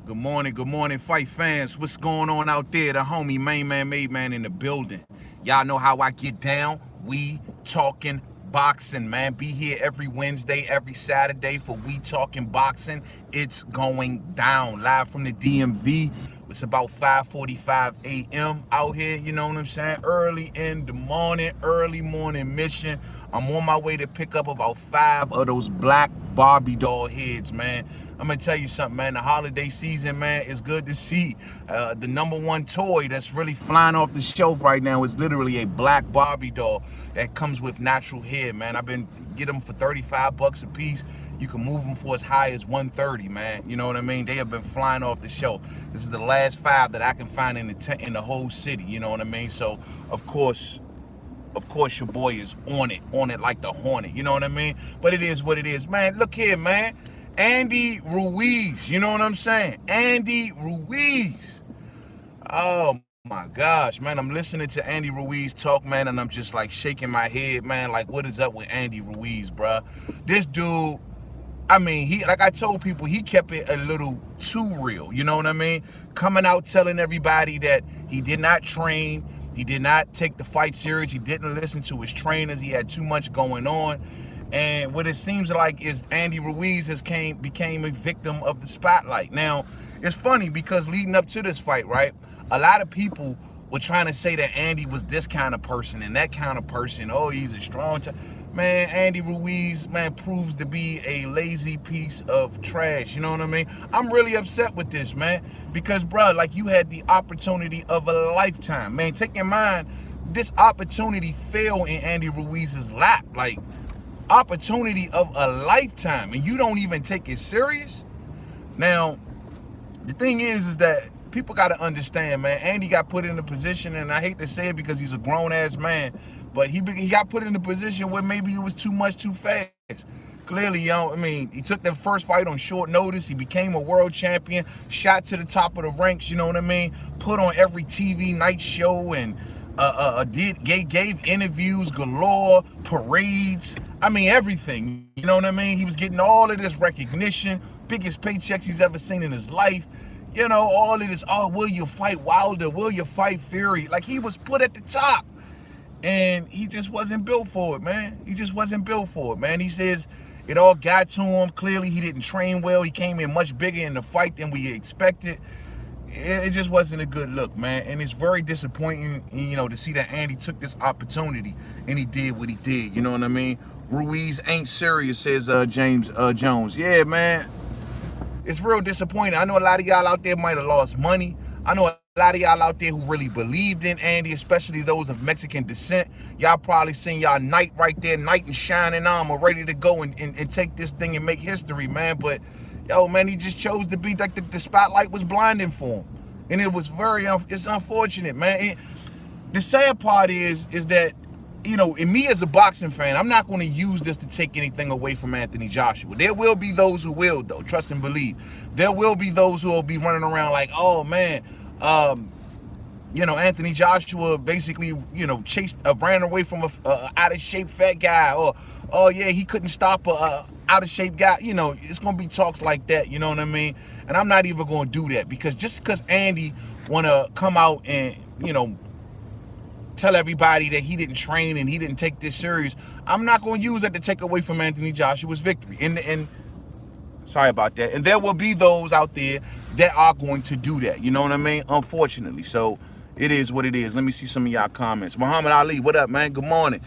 Good morning, fight fans. What's going on out there? The homie, main man, made man in the building. Y'all know how I get down. We talking boxing, man. Be here every Wednesday, every Saturday for We Talking Boxing. It's going down live from the DMV. It's about 5:45 a.m. out here, you know what I'm saying? Early in the morning, early morning mission. I'm on my way to pick up about 5 of those black Barbie doll heads, man. I'm gonna tell you something, man. The holiday season, man, is good to see. The number one toy that's really flying off the shelf right now is literally a black Barbie doll that comes with natural hair, man. I've been get them for 35 bucks a piece. You can move them for as high as 130, man. You know what I mean? They have been flying off the shelf. This is the last 5 that I can find in the whole city. You know what I mean? So of course, your boy is on it like the hornet. You know what I mean? But it is what it is, man. Look here, man. Andy Ruiz. You know what I'm saying? Andy Ruiz. Oh my gosh, man. I'm listening to Andy Ruiz talk, man, and I'm just like shaking my head, man. Like, what is up with Andy Ruiz, bruh? This dude, I mean, like I told people, he kept it a little too real. You know what I mean? Coming out telling everybody that he did not train, he did not take the fight serious, he didn't listen to his trainers, he had too much going on. And what it seems like is Andy Ruiz became a victim of the spotlight. Now, it's funny because leading up to this fight, right, a lot of people were trying to say that Andy was this kind of person and that kind of person. Oh, he's a strong man. Andy Ruiz, man, proves to be a lazy piece of trash. You know what I mean? I'm really upset with this, man, because, bro, like, you had the opportunity of a lifetime, man. Take in mind, this opportunity fell in Andy Ruiz's lap, like opportunity of a lifetime, and you don't even take it serious. Now, the thing is that people got to understand, man. Andy got put in a position, and I hate to say it because he's a grown-ass man, but he got put in a position where maybe it was too much too fast. Clearly, I mean, he took that first fight on short notice. He became a world champion, shot to the top of the ranks, you know what I mean? Put on every TV night show and gave interviews galore, parades. I mean, everything. You know what I mean? He was getting all of this recognition, biggest paychecks he's ever seen in his life. You know, all of this, oh, will you fight Wilder? Will you fight Fury? Like, he was put at the top. And he just wasn't built for it, man. He just wasn't built for it, man. He says it all got to him. Clearly, he didn't train well. He came in much bigger in the fight than we expected. It just wasn't a good look, man. And it's very disappointing, you know, to see that Andy took this opportunity and he did what he did. You know what I mean? Ruiz ain't serious, says James Jones. Yeah, man. It's real disappointing. I know a lot of y'all out there might have lost money. I know a lot of y'all out there who really believed in Andy, especially those of Mexican descent. Y'all probably seen y'all knight right there, knight in shining armor, ready to go and take this thing and make history, man. But, yo, man, he just chose to be like the spotlight was blinding for him. And it was it's unfortunate, man. The sad part is that, you know, and me as a boxing fan, I'm not going to use this to take anything away from Anthony Joshua. There will be those who will, though. Trust and believe. There will be those who will be running around like, oh, man, you know, Anthony Joshua basically, you know, ran away from a out-of-shape fat guy. Or, oh, yeah, he couldn't stop a out-of-shape guy. You know, it's going to be talks like that, you know what I mean? And I'm not even going to do that because just because Andy want to come out and, you know, tell everybody that he didn't train and he didn't take this serious, I'm not going to use that to take away from Anthony Joshua's victory. And sorry about that. And there will be those out there that are going to do that. You know what I mean? Unfortunately. So it is what it is. Let me see some of y'all comments. Muhammad Ali, what up, man? Good morning.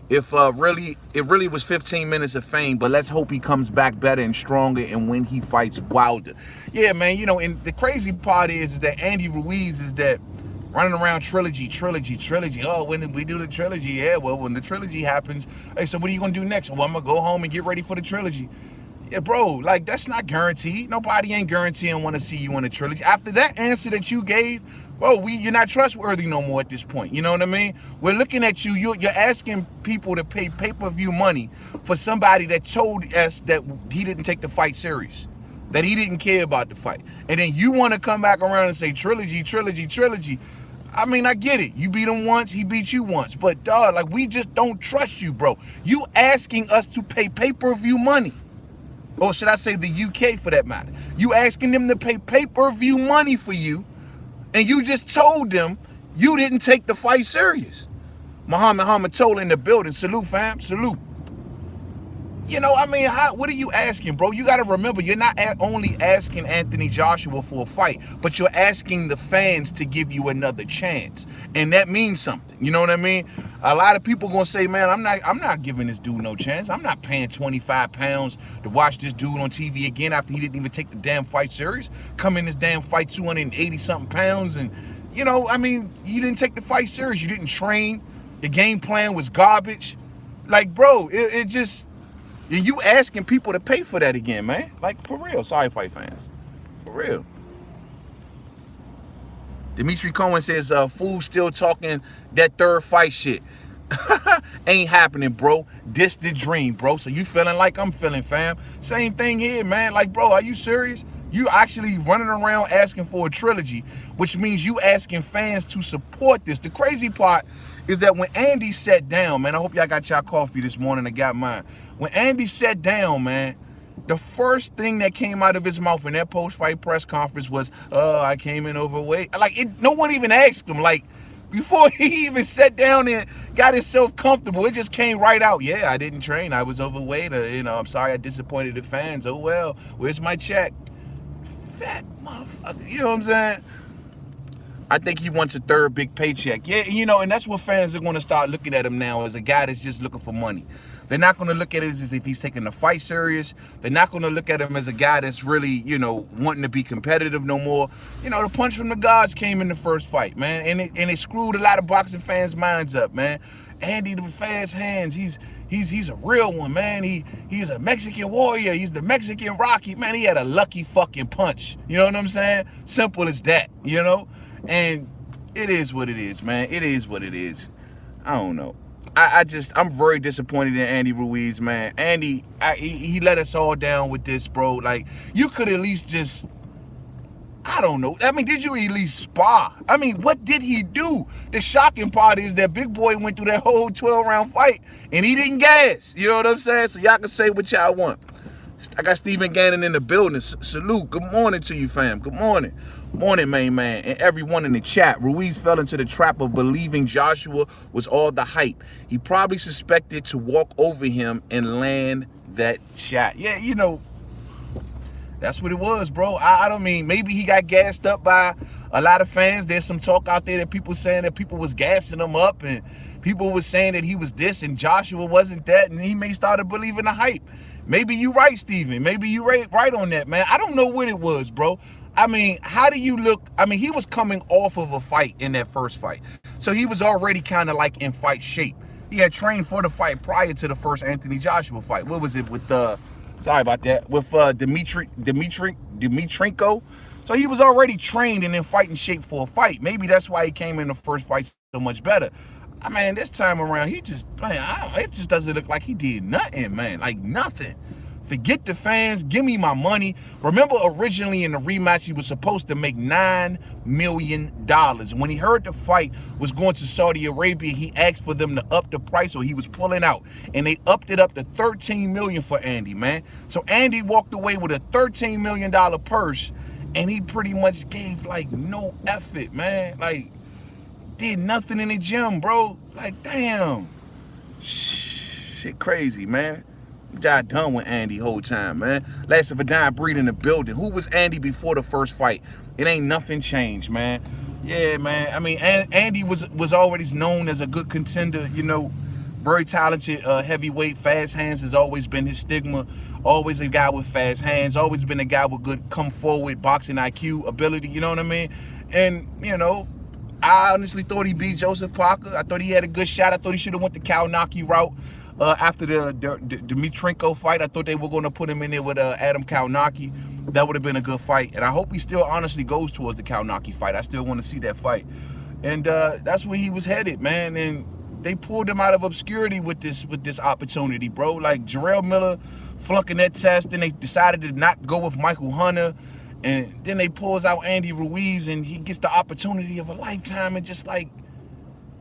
It really was 15 minutes of fame, but let's hope he comes back better and stronger and when he fights Wilder. Yeah, man, you know, and the crazy part is that Andy Ruiz is that running around trilogy. Oh, when did we do the trilogy? Yeah, well, when the trilogy happens, hey, so what are you going to do next? Well, I'm going to go home and get ready for the trilogy. Yeah, bro, like, that's not guaranteed. Nobody ain't guaranteeing want to see you in a trilogy. After that answer that you gave, bro, you're not trustworthy no more at this point. You know what I mean? We're looking at you. You're asking people to pay pay-per-view money for somebody that told us that he didn't take the fight serious, that he didn't care about the fight. And then you want to come back around and say trilogy. I mean, I get it. You beat him once, he beat you once. But, dog, like, we just don't trust you, bro. You asking us to pay pay-per-view money. or should I say the UK for that matter. You asking them to pay pay-per-view money for you, and you just told them you didn't take the fight serious. Muhammad Hamatola in the building. Salute, fam. Salute. You know, I mean, what are you asking, bro? You got to remember, you're not only asking Anthony Joshua for a fight, but you're asking the fans to give you another chance. And that means something. You know what I mean? A lot of people going to say, man, I'm not giving this dude no chance. I'm not paying 25 pounds to watch this dude on TV again after he didn't even take the damn fight serious. Come in this damn fight 280-something pounds. And, you know, I mean, you didn't take the fight serious. You didn't train. The game plan was garbage. Like, bro, it just... You asking people to pay for that again, man. Like, for real. Sorry, fight fans. For real. Dimitri Cohen says, fool still talking that third fight shit. Ain't happening, bro. This the dream, bro. So you feeling like I'm feeling, fam. Same thing here, man. Like, bro, are you serious? You actually running around asking for a trilogy, which means you asking fans to support this. The crazy part is that when Andy sat down, man, I hope y'all got y'all coffee this morning. I got mine. When Andy sat down, man, the first thing that came out of his mouth in that post-fight press conference was, I came in overweight. Like, no one even asked him. Like, before he even sat down and got himself comfortable, it just came right out. Yeah, I didn't train. I was overweight. You know, I'm sorry I disappointed the fans. Oh, well, where's my check? Fat motherfucker. You know what I'm saying? I think he wants a third big paycheck. Yeah, you know, and that's what fans are going to start looking at him now, as a guy that's just looking for money. They're not going to look at it as if he's taking the fight serious. They're not going to look at him as a guy that's really, you know, wanting to be competitive no more. You know, the punch from the gods came in the first fight, man, and it screwed a lot of boxing fans' minds up, man. Andy the fast hands, he's a real one, man. He's a Mexican warrior. He's the Mexican Rocky, man. He had a lucky fucking punch. You know what I'm saying? Simple as that, you know? And it is what it is, man. It is what it is. I don't know. I'm very disappointed in Andy Ruiz, man. Andy, he let us all down with this, bro. Like, you could at least just, I don't know. I mean, did you at least spar? I mean, what did he do? The shocking part is that Big Boy went through that whole 12-round fight, and he didn't gas. You know what I'm saying? So y'all can say what y'all want. I got Stephen Gannon in the building. Salute. Good morning to you, fam. Good morning. Morning, main man, and everyone in the chat. Ruiz fell into the trap of believing Joshua was all the hype. He probably suspected to walk over him and land that shot. Yeah, you know, that's what it was, bro. I don't mean, maybe he got gassed up by a lot of fans. There's some talk out there that people saying that people was gassing him up, and people was saying that he was this and Joshua wasn't that, and he may start believing the hype. Maybe you right, Steven. Maybe you right on that, man. I don't know what it was, bro. I mean, how do you look? I mean, he was coming off of a fight in that first fight. So he was already kind of like in fight shape. He had trained for the fight prior to the first Anthony Joshua fight. What was it with, sorry about that, with Dimitrenko? So he was already trained and in fighting shape for a fight. Maybe that's why he came in the first fight so much better. I mean, this time around, he just, man, it just doesn't look like he did nothing, man. Like, nothing. Forget the fans. Give me my money. Remember, originally in the rematch, he was supposed to make $9 million. When he heard the fight was going to Saudi Arabia, he asked for them to up the price, or he was pulling out. And they upped it up to $13 million for Andy, man. So Andy walked away with a $13 million purse, and he pretty much gave, like, no effort, man. Like, did nothing in the gym, bro. Like, damn. Shit crazy, man. Y'all done with Andy whole time, man. Last of a dying breed in the building. Who was Andy before the first fight? It ain't nothing changed, man. Yeah, man. I mean, Andy was always known as a good contender, you know, very talented heavyweight. Fast hands has always been his stigma. Always a guy with fast hands. Always been a guy with good come forward boxing IQ ability, you know what I mean? And, you know, I honestly thought he beat Joseph Parker. I thought he had a good shot. I thought he should have went the Kalinowski route. After the Dimitrenko fight, I thought they were going to put him in there with Adam Kalinowski. That would have been a good fight. And I hope he still honestly goes towards the Kalinowski fight. I still want to see that fight. And that's where he was headed, man. And they pulled him out of obscurity with this opportunity, bro. Like, Jarrell Miller flunking that test, and they decided to not go with Michael Hunter. And then they pulls out Andy Ruiz, and he gets the opportunity of a lifetime, and just like,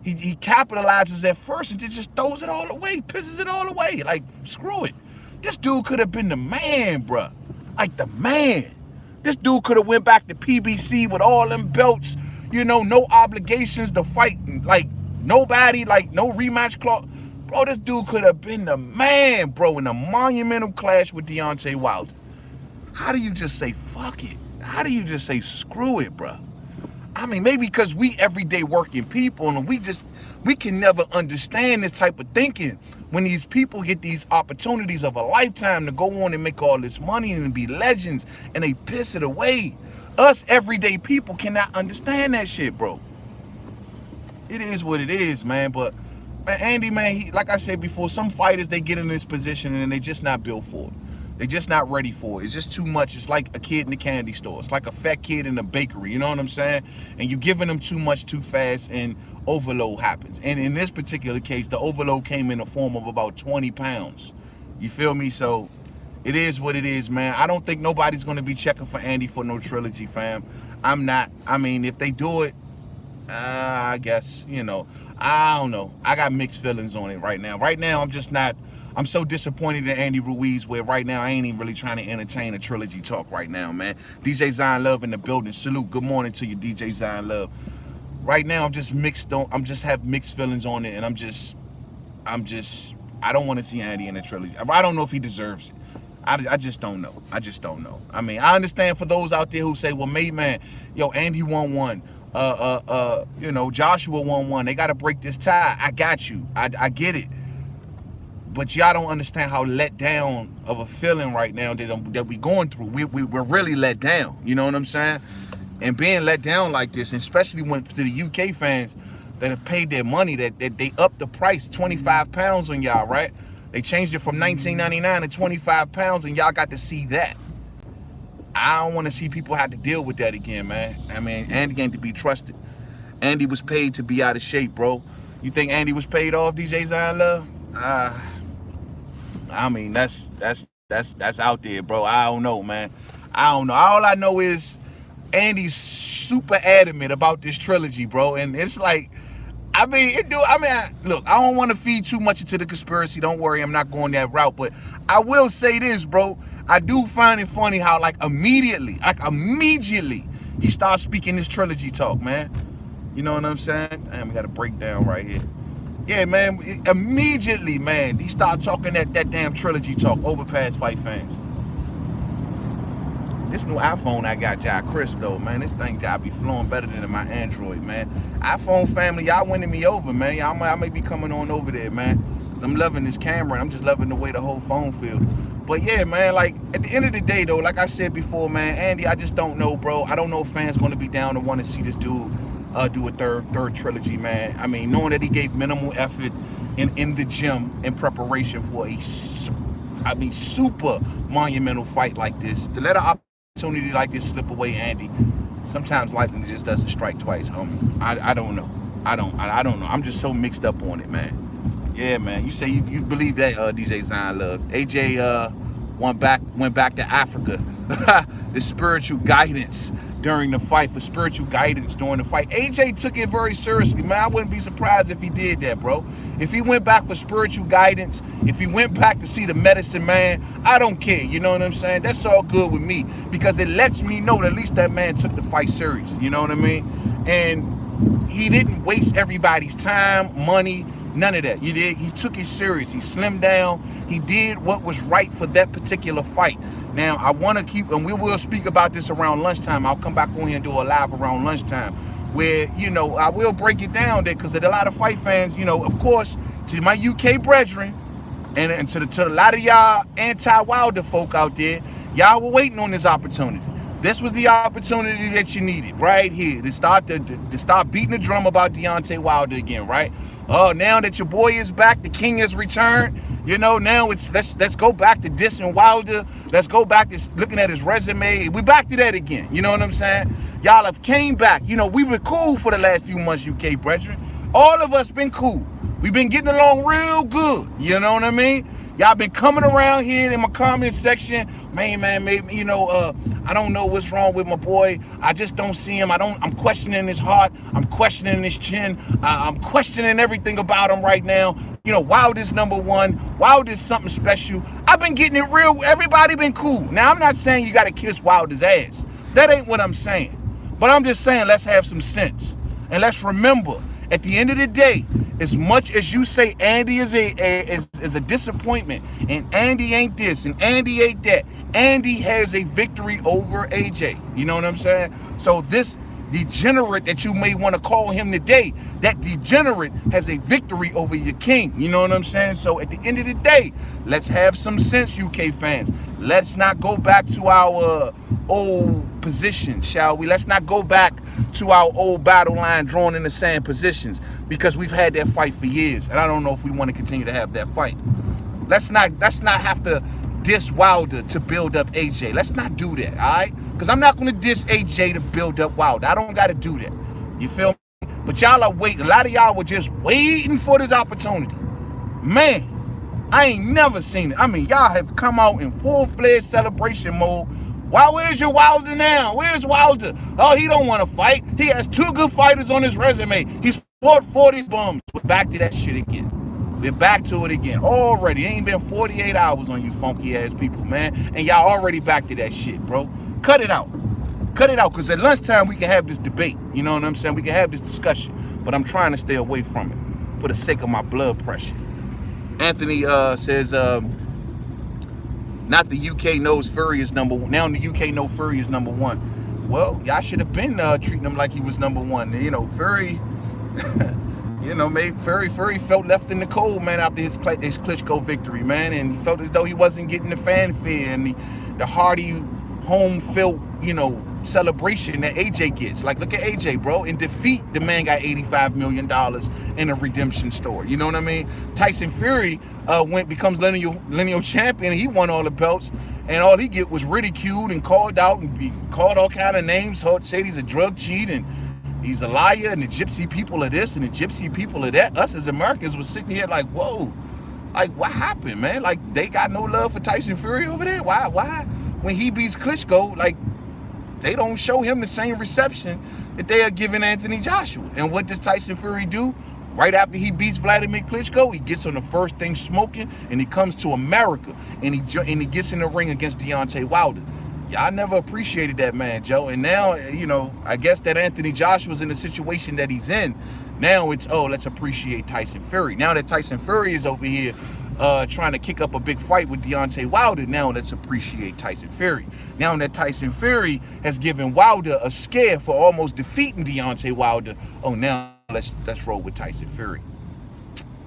he capitalizes at first and then just throws it all away, pisses it all away. Like, screw it. This dude could have been the man, bruh. Like the man. This dude could have went back to PBC with all them belts, no obligations to fight, like nobody, like no rematch clause. Bro, this dude could have been the man, bro, in a monumental clash with Deontay Wilder. How do you just say fuck it? How do you just say screw it, bro? I mean, maybe because we everyday working people and we can never understand this type of thinking when these people get these opportunities of a lifetime to go on and make all this money and be legends and they piss it away. Us everyday people cannot understand that shit, bro. It is what it is, man. But man, Andy, man, like I said before, some fighters, they get in this position and they just not built for it. They're just not ready for it. It's just too much. It's like a kid in the candy store. It's like a fat kid in a bakery. You know what I'm saying? And you're giving them too much too fast and overload happens. And in this particular case, the overload came in the form of about 20 pounds. You feel me? So it is what it is, man. I don't think nobody's going to be checking for Andy for no trilogy, fam. I'm not. I mean, if they do it, I guess, I don't know. I got mixed feelings on it right now. Right now, I'm just not. I'm so disappointed in Andy Ruiz, where right now I ain't even really trying to entertain a trilogy talk right now, man. DJ Zion Love in the building. Salute. Good morning to you, DJ Zion Love. Right now I'm just mixed on. I'm just have mixed feelings on it, and I don't want to see Andy in a trilogy. I don't know if he deserves it. I just don't know. I just don't know. I mean, I understand for those out there who say, well, man, Andy won one. Joshua won one. They got to break this tie. I got you. I get it. But y'all don't understand how let down of a feeling right now that we going through. We're really let down. You know what I'm saying? And being let down like this, and especially when to the UK fans that have paid their money, that they upped the price 25 pounds on y'all, right? They changed it from $19.99 to 25 pounds, and y'all got to see that. I don't want to see people have to deal with that again, man. I mean, Andy ain't to be trusted. Andy was paid to be out of shape, bro. You think Andy was paid off, DJ Zion Love? I mean, that's out there, bro. I don't know, man. I don't know. All I know is Andy's super adamant about this trilogy, bro. And it's like, look, I don't want to feed too much into the conspiracy. Don't worry, I'm not going that route. But I will say this, bro. I do find it funny how, immediately, he starts speaking this trilogy talk, man. You know what I'm saying? Damn, we got a breakdown right here. Yeah, man, immediately, man, he started talking that damn trilogy talk, Overpass Fight fans. This new iPhone I got, y'all crisp, though, man. This thing, y'all be flowing better than in my Android, man. iPhone family, y'all winning me over, man. I may be coming on over there, man, because I'm loving this camera, and I'm just loving the way the whole phone feels. But, yeah, man, at the end of the day, though, like I said before, man, Andy, I just don't know, bro. I don't know if fans going to be down to want to see this dude do a third trilogy, man. I mean, knowing that he gave minimal effort in the gym in preparation for a super monumental fight like this, to let an opportunity like this slip away, Andy, sometimes lightning just doesn't strike twice, homie. I don't know. I don't know. I'm just so mixed up on it, man. Yeah, man. You say you believe that, DJ Zion Love. AJ went back to Africa. The spiritual guidance during the fight, for spiritual guidance during the fight. AJ took it very seriously, man. I wouldn't be surprised if he did that, bro. If he went back for spiritual guidance, if he went back to see the medicine man, I don't care. You know what I'm saying? That's all good with me, because it lets me know that at least that man took the fight serious. You know what I mean? And he didn't waste everybody's time, money, none of that. He took it serious. He slimmed down. He did what was right for that particular fight. Now, I want to keep, and we will speak about this around lunchtime. I'll come back on here and do a live around lunchtime where, I will break it down there, because a lot of fight fans, of course, to my UK brethren and to a lot of y'all anti-Wilder folk out there, y'all were waiting on this opportunity. This was the opportunity that you needed right here to start beating the drum about Deontay Wilder again, right? Oh, now that your boy is back, the king has returned. Now it's let's go back to dissing Wilder. Let's go back to looking at his resume. We back to that again. You know what I'm saying? Y'all have came back. We were cool for the last few months, UK brethren. All of us been cool. We've been getting along real good. You know what I mean? Y'all been coming around here in my comment section, man, maybe, I don't know what's wrong with my boy. I just don't see him. I'm questioning his heart. I'm questioning his chin. I'm questioning everything about him right now. Wilder's #1. Wilder's something special. I've been getting it real. Everybody been cool. Now, I'm not saying you got to kiss Wilder's ass. That ain't what I'm saying. But I'm just saying, let's have some sense. And let's remember, at the end of the day, as much as you say Andy is a disappointment, and Andy ain't this, and Andy ain't that, Andy has a victory over AJ. You know what I'm saying? So this degenerate that you may want to call him today, that degenerate has a victory over your king. You know what I'm saying? So at the end of the day, let's have some sense, UK fans. Let's not go back to our old position, shall we? Let's not go back to our old battle line drawn in the sand positions, because we've had that fight for years, and I don't know if we want to continue to have that fight. Let's not have to diss Wilder to build up AJ. Let's not do that, all right? Because I'm not going to diss AJ to build up Wilder. I don't got to do that. You feel me? But y'all are waiting. A lot of y'all were just waiting for this opportunity. Man, I ain't never seen it. I mean, y'all have come out in full-fledged celebration mode. Where's your Wilder now? Where's Wilder? Oh, he don't want to fight. He has 2 good fighters on his resume. He's fought 40 bums. We're back to that shit again. We're back to it again. Already. It ain't been 48 hours on you funky ass people, man. And y'all already back to that shit, bro. Cut it out. Cut it out, because at lunchtime we can have this debate. You know what I'm saying? We can have this discussion. But I'm trying to stay away from it for the sake of my blood pressure. Anthony says, not the UK knows Fury is #1. Now the UK know Fury is #1. Well, y'all should have been treating him like he was #1. Fury, Fury felt left in the cold, man, after his Klitschko victory, man, and he felt as though he wasn't getting the fanfare and the hearty home felt, celebration that AJ gets. Like, look at AJ, bro. In defeat, the man got $85 million in a redemption story. You know what I mean? Tyson Fury becomes lineal champion. He won all the belts, and all he get was ridiculed and called out and be called all kind of names. Said he's a drug cheat and he's a liar, and the gypsy people are this and the gypsy people are that. Us as Americans was sitting here like, whoa, like, what happened, man? Like, they got no love for Tyson Fury over there? Why? When he beats Klitschko, like, they don't show him the same reception that they are giving Anthony Joshua. And what does Tyson Fury do? Right after he beats Vladimir Klitschko, he gets on the first thing smoking, and he comes to America, and he gets in the ring against Deontay Wilder. Y'all never appreciated that man, Joe. And now, I guess that Anthony Joshua's in the situation that he's in. Now it's, let's appreciate Tyson Fury. Now that Tyson Fury is over here trying to kick up a big fight with Deontay Wilder, now let's appreciate Tyson Fury. Now that Tyson Fury has given Wilder a scare for almost defeating Deontay Wilder, now let's roll with Tyson Fury.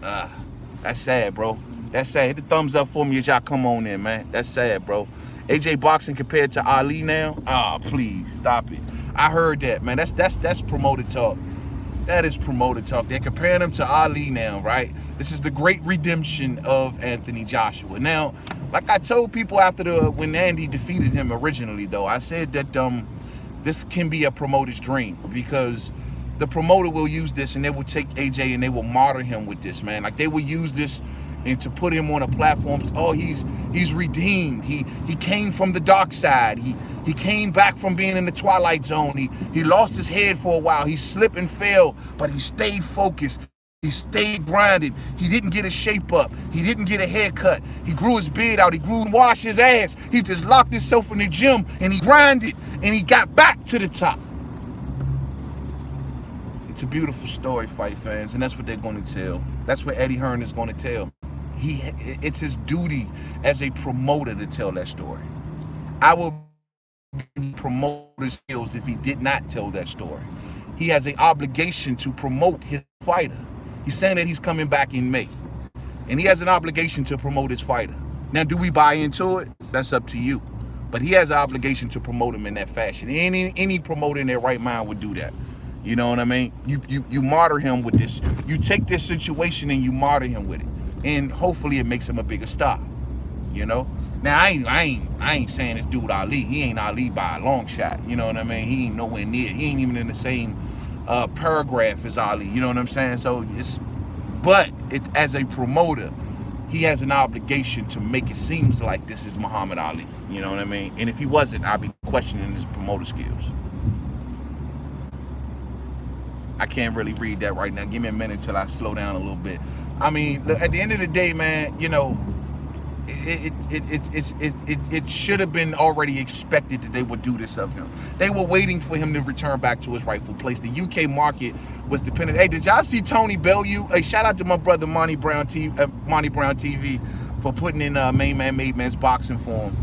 That's sad, bro. That's sad. Hit the thumbs up for me as y'all come on in, man. That's sad, bro. AJ boxing compared to Ali now? Please stop it. I heard that, man. That's promoted talk. That is promoted talk. They're comparing him to Ali now, right? This is the great redemption of Anthony Joshua. Now, like I told people when Andy defeated him originally, though, I said that this can be a promoter's dream, because the promoter will use this and they will take AJ and they will martyr him with this, man. Like, they will use this and to put him on a platform. He's redeemed. He came from the dark side. He came back from being in the Twilight Zone. He lost his head for a while. He slipped and fell, but he stayed focused. He stayed grounded. He didn't get his shape up. He didn't get a haircut. He grew his beard out. He grew and washed his ass. He just locked himself in the gym and he grinded and he got back to the top. It's a beautiful story, fight fans, and that's what they're going to tell. That's what Eddie Hearn is going to tell. It's his duty as a promoter to tell that story. I will promote his skills if he did not tell that story. He has an obligation to promote his fighter. He's saying that he's coming back in May, and he has an obligation to promote his fighter. Now, do we buy into it? That's up to you. But he has an obligation to promote him in that fashion. Any promoter in their right mind would do that. You know what I mean? You martyr him with this. You take this situation and you martyr him with it. And hopefully it makes him a bigger star, Now, I ain't saying this dude Ali. He ain't Ali by a long shot. You know what I mean? He ain't nowhere near. He ain't even in the same paragraph as Ali. You know what I'm saying? So but as a promoter, he has an obligation to make it seem like this is Muhammad Ali. You know what I mean? And if he wasn't, I'd be questioning his promoter skills. I can't really read that right now. Give me a minute till I slow down a little bit. I mean, at the end of the day, man, you know, it should have been already expected that they would do this of him. They were waiting for him to return back to his rightful place. The UK market was dependent. Hey, did y'all see Tony Bellew? Hey, shout out to my brother Monty Brown TV for putting in Main Man Made Man's boxing form.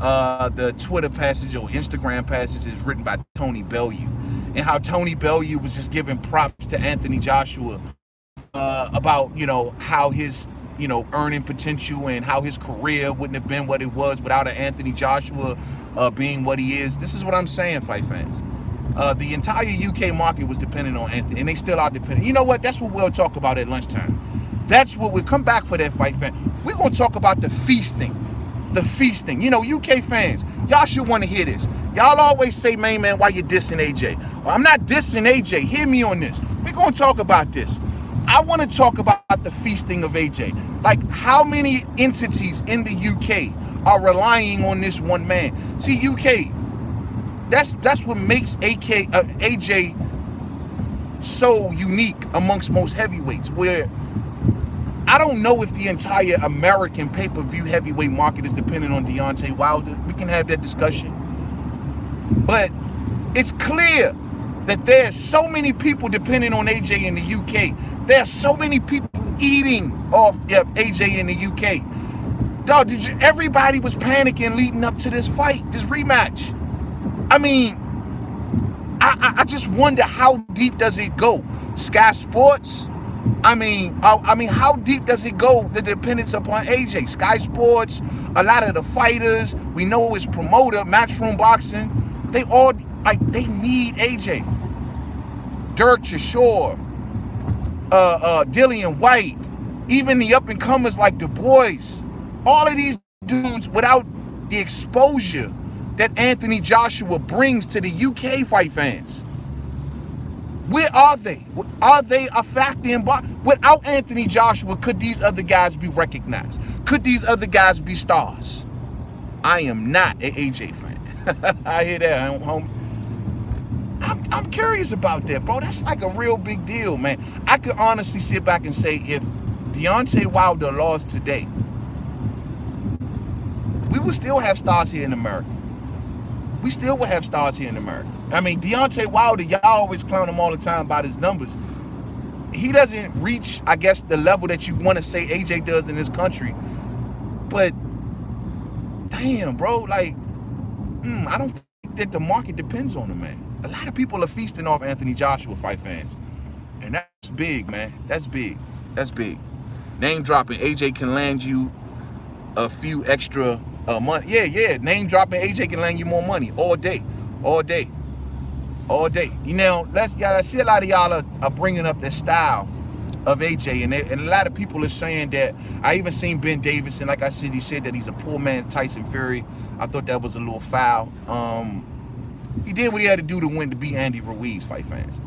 The Twitter passage or Instagram passage is written by Tony Bellew, and how Tony Bellew was just giving props to Anthony Joshua about, you know, how his, you know, earning potential and how his career wouldn't have been what it was without an Anthony Joshua being what he is. This is what I'm saying, fight fans. The entire UK market was dependent on Anthony, and they still are dependent. You know what? That's what we'll talk about at lunchtime. That's what we'll come back for that, fight fan. We're going to talk about the feasting. The feasting. You know, UK fans, y'all should want to hear this. Y'all always say, Main Man, why you dissing AJ? Well, I'm not dissing AJ. Hear me on this. We're going to talk about this. I want to talk about the feasting of AJ. Like, how many entities in the UK are relying on this one man? See, UK, that's what makes AJ so unique amongst most heavyweights, where I don't know if the entire American pay-per-view heavyweight market is dependent on Deontay Wilder. We can have that discussion. But it's clear that there's so many people depending on AJ in the UK. There's so many people eating off of AJ in the UK. Dog, everybody was panicking leading up to this fight, this rematch. I mean, I just wonder, how deep does it go? Sky Sports? I mean, how deep does it go, the dependence upon AJ? Sky Sports, a lot of the fighters, we know his promoter, Matchroom Boxing, they all, like, they need AJ. Dirk Chisore, Dillian White, even the up-and-comers like Du Bois, all of these dudes, without the exposure that Anthony Joshua brings to the UK fight fans. Where are they? Are they a factor in boxing? Without Anthony Joshua, could these other guys be recognized? Could these other guys be stars? I am not an AJ fan. I hear that, homie. I'm curious about that, bro. That's like a real big deal, man. I could honestly sit back and say, if Deontay Wilder lost today, we would still have stars here in America. We still would have stars here in America. I mean, Deontay Wilder, y'all always clown him all the time about his numbers. He doesn't reach, I guess, the level that you want to say AJ does in this country. But, damn, bro, like, I don't think that the market depends on him, man. A lot of people are feasting off Anthony Joshua, fight fans. And that's big, man. That's big. That's big. Name dropping. AJ can land you a few extra money. Yeah. Name dropping. AJ can land you more money all day. All day. All day. You know, I see a lot of y'all are bringing up the style of AJ. And a lot of people are saying that. I even seen Ben Davison. Like I said, he said that he's a poor man's Tyson Fury. I thought that was a little foul. He did what he had to do to beat Andy Ruiz, fight fans.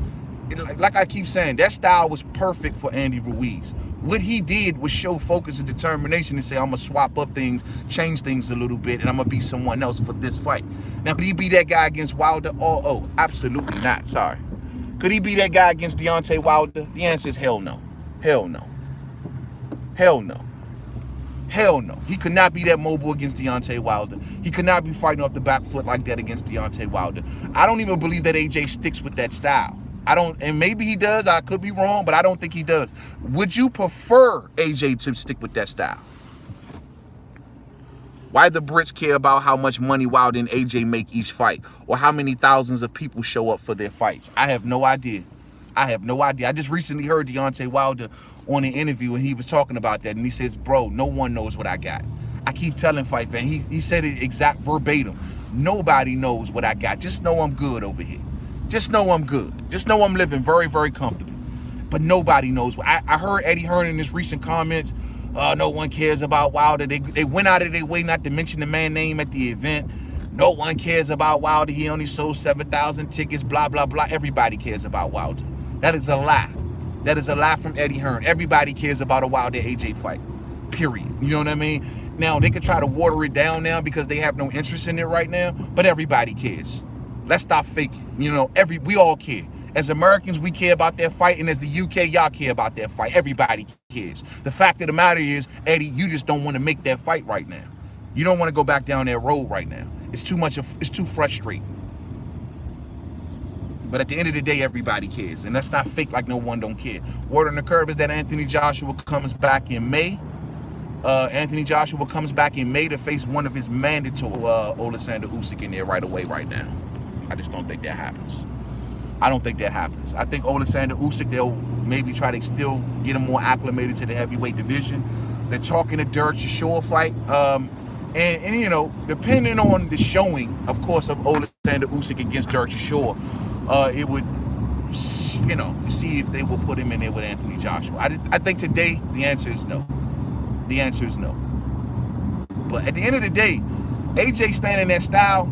Like I keep saying, that style was perfect for Andy Ruiz. What he did was show focus and determination and say, I'm going to swap up things, change things a little bit, and I'm going to be someone else for this fight. Now, could he be that guy against Wilder? Oh, absolutely not. Sorry. Could he be that guy against Deontay Wilder? The answer is hell no. Hell no. Hell no. Hell no. He could not be that mobile against Deontay Wilder. He could not be fighting off the back foot like that against Deontay Wilder. I don't even believe that AJ sticks with that style. I don't, and maybe he does. I could be wrong, but I don't think he does. Would you prefer AJ to stick with that style? Why the Brits care about how much money Wilder and AJ make each fight, or how many thousands of people show up for their fights? I have no idea. I have no idea. I just recently heard Deontay Wilder on an interview, and he was talking about that, and he says, bro, no one knows what I got. I keep telling Fight Fan, he said it exact verbatim. Nobody knows what I got. Just know I'm good over here. Just know I'm good. Just know I'm living very, very comfortably. But nobody knows. I heard Eddie Hearn in his recent comments, no one cares about Wilder. They went out of their way not to mention the man's name at the event. No one cares about Wilder. He only sold 7,000 tickets, blah, blah, blah. Everybody cares about Wilder. That is a lie. That is a lie from Eddie Hearn. Everybody cares about a Wilder AJ fight. period. You know what I mean? Now, they could try to water it down now because they have no interest in it right now, but everybody cares. Let's stop faking. You know, we all care. As Americans, we care about that fight, and as the UK, y'all care about that fight. Everybody cares. The fact of the matter is, Eddie, you just don't want to make that fight right now. You don't want to go back down that road right now. It's too frustrating. But at the end of the day, everybody cares. And let's not fake like no one don't care. Word on the curb is that Anthony Joshua comes back in May. Anthony Joshua comes back in May to face one of his mandatory Alexander Usyk in there right away right now. I just don't think that happens. I don't think that happens. I think Alexander Usyk, they'll maybe try to still get him more acclimated to the heavyweight division. They're talking a Derek-Chisora fight. And you know, depending on the showing, of course, of Alexander Usyk against Derek-Chisora, it would, you know, see if they will put him in there with Anthony Joshua. I think today the answer is no. The answer is no. But at the end of the day, AJ staying in that style,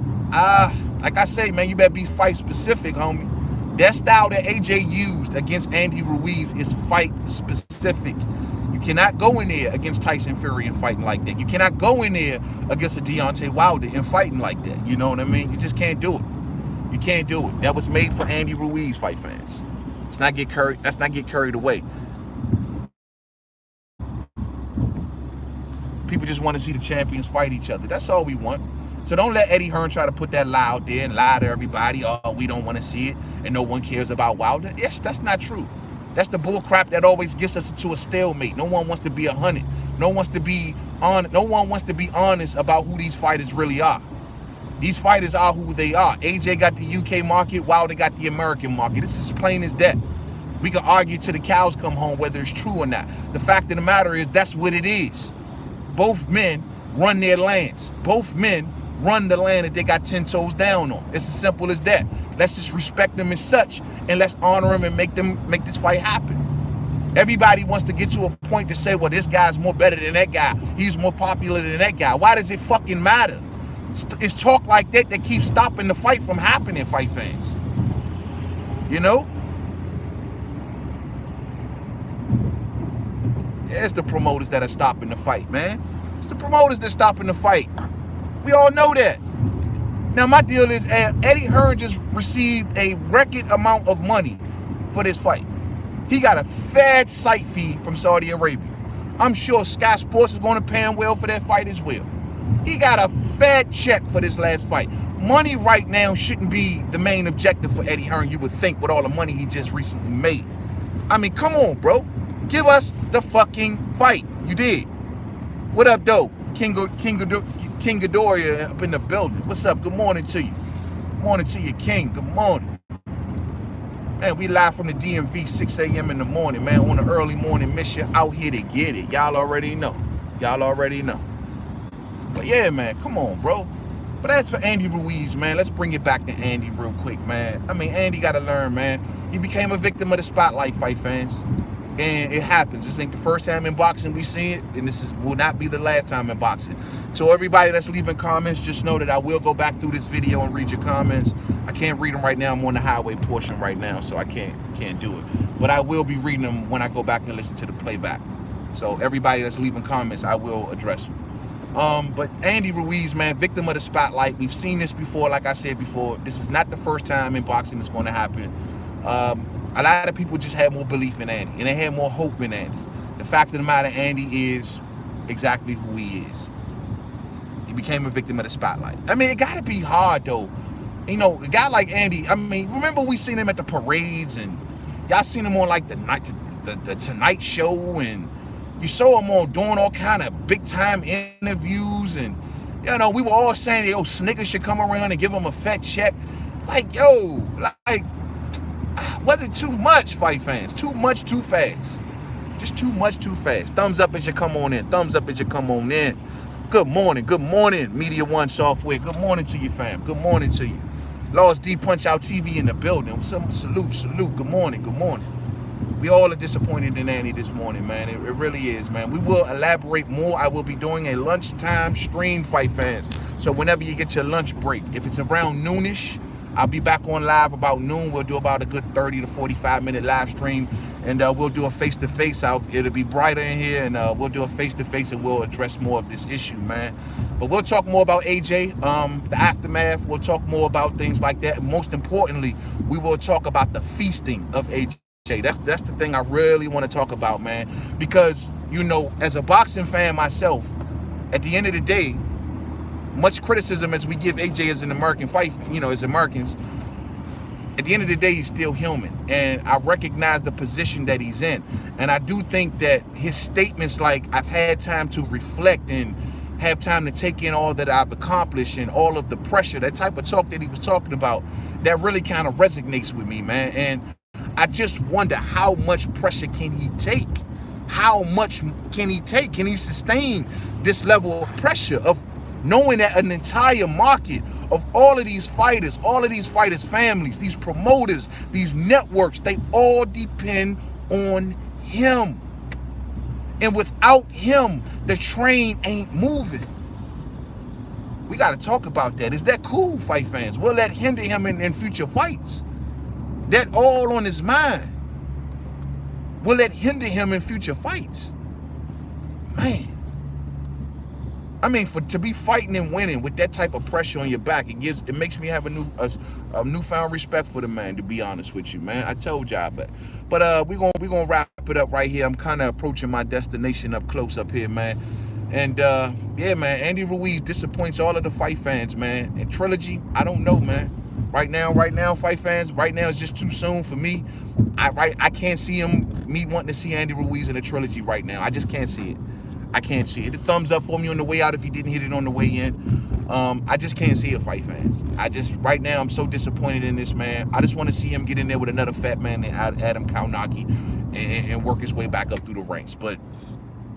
like I say, man, you better be fight specific, homie. That style that AJ used against Andy Ruiz is fight specific. You cannot go in there against Tyson Fury and fighting like that. You cannot go in there against a Deontay Wilder and fighting like that. You know what I mean? You just can't do it. You can't do it. That was made for Andy Ruiz fight fans. Let's not get carried away. People just want to see the champions fight each other. That's all we want. So don't let Eddie Hearn try to put that lie out there and lie to everybody. Oh, we don't want to see it, and no one cares about Wilder. Yes, that's not true. That's the bull crap that always gets us into a stalemate. No one wants to be 100. No one wants to be honest about who these fighters really are. These fighters are who they are. AJ got the UK market, Wilder got the American market. This is plain as that. We can argue till the cows come home whether it's true or not. The fact of the matter is that's what it is. Both men run their lands. Both men run the land that they got 10 toes down on. It's as simple as that. Let's just respect them as such, and let's honor them and make this fight happen. Everybody wants to get to a point to say, well, this guy's more better than that guy. He's more popular than that guy. Why does it fucking matter? It's talk like that that keeps stopping the fight from happening, fight fans. You know? Yeah, it's the promoters that are stopping the fight, man. It's the promoters that are stopping the fight. We all know that. Now, my deal is Eddie Hearn just received a record amount of money for this fight. He got a fat site fee from Saudi Arabia. I'm sure Sky Sports is going to pay him well for that fight as well. He got a fat check for this last fight. Money right now shouldn't be the main objective for Eddie Hearn, you would think, with all the money he just recently made. I mean, come on, bro. Give us the fucking fight. You did. What up, though? King Ghidorah up in the building. What's up? Good morning to you. Good morning to you, King. Good morning. Man, we live from the DMV, 6 a.m. in the morning, man, on an early morning mission out here to get it. Y'all already know. Y'all already know. But yeah, man, come on, bro. But as for Andy Ruiz, man, let's bring it back to Andy real quick, man. I mean, Andy got to learn, man. He became a victim of the spotlight, fight fans. And it happens. This ain't the first time in boxing we see it, and this will not be the last time in boxing. So everybody that's leaving comments, just know that I will go back through this video and read your comments. I can't read them right now. I'm on the highway portion right now, so I can't do it. But I will be reading them when I go back and listen to the playback. So everybody that's leaving comments, I will address them. But Andy Ruiz, man, victim of the spotlight. We've seen this before, like I said before. This is not the first time in boxing it's going to happen. A lot of people just had more belief in Andy, and they had more hope in Andy. The fact of the matter, Andy is exactly who he is. He became a victim of the spotlight. I mean, it got to be hard, though. You know, a guy like Andy, I mean, remember we seen him at the parades, and y'all seen him on, like, the Tonight Show, and you saw him on doing all kind of big-time interviews, and, you know, we were all saying, yo, Snickers should come around and give him a fat check. Like, yo, like, was it too much, fight fans? Too much, too fast. Just too much, too fast. Thumbs up as you come on in. Thumbs up as you come on in. Good morning. Good morning, Media One Software. Good morning to you, fam. Good morning to you. Lost D Punch Out TV in the building. Salute. Good morning. Good morning. We all are disappointed in Andy this morning, man. It really is, man. We will elaborate more. I will be doing a lunchtime stream, fight fans. So whenever you get your lunch break, if it's around noonish, I'll be back on live about noon. We'll do about a good 30 to 45-minute live stream, and we'll do a face-to-face out. It'll be brighter in here, and we'll do a face-to-face, and we'll address more of this issue, man. But we'll talk more about AJ, the aftermath. We'll talk more about things like that. And most importantly, we will talk about the feasting of AJ. That's the thing I really want to talk about, man. Because, you know, as a boxing fan myself, at the end of the day, much criticism as we give AJ as an American fight, you know, as Americans, at the end of the day, he's still human. And I recognize the position that he's in. And I do think that his statements like, I've had time to reflect and have time to take in all that I've accomplished and all of the pressure, that type of talk that he was talking about, that really kind of resonates with me, man. And I just wonder, how much pressure can he take? How much can he take? Can he sustain this level of pressure of knowing that an entire market of all of these fighters families, these promoters, these networks, they all depend on him. And without him, the train ain't moving. We got to talk about that. Is that cool, fight fans? Will that hinder him in future fights? That all on his mind. Will that hinder him in future fights? Man. I mean, to be fighting and winning with that type of pressure on your back, it makes me have a newfound respect for the man, to be honest with you, man. I told y'all, but we're gonna wrap it up right here. I'm kind of approaching my destination up close up here, man. And yeah, man, Andy Ruiz disappoints all of the fight fans, man. And Trilogy, I don't know, man. Right now, fight fans, right now it's just too soon for me. I can't see me wanting to see Andy Ruiz in a Trilogy right now. I just can't see it. I can't see it. Hit the thumbs up for me on the way out if you didn't hit it on the way in. I just can't see it, fight fans. Right now, I'm so disappointed in this man. I just want to see him get in there with another fat man and Adam Kaunaki and work his way back up through the ranks. But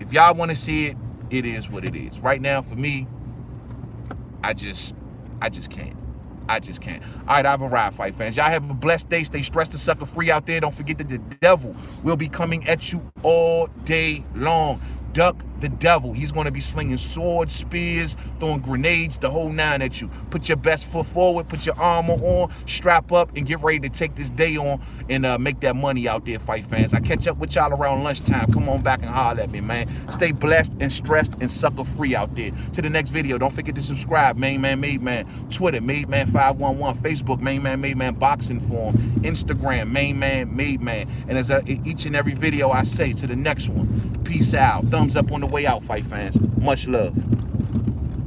if y'all want to see it, it is what it is. Right now, for me, I just can't. I just can't. All right, I've arrived, fight fans. Y'all have a blessed day. Stay stressed and sucker free out there. Don't forget that the devil will be coming at you all day long. Duck the devil. He's going to be slinging swords, spears, throwing grenades, the whole nine at you. Put your best foot forward, put your armor on, strap up, and get ready to take this day on and make that money out there, fight fans. I catch up with y'all around lunchtime. Come on back and holler at me, man. Stay blessed and stressed and sucker free out there. To the next video, don't forget to subscribe. Main Man Made Man. Twitter, Made Man 511. Facebook, Main Man Made Man Boxing Forum. Instagram, Main Man Made Man. And as each and every video I say, to the next one, peace out. Thumbs up on the way out, fight fans. Much love.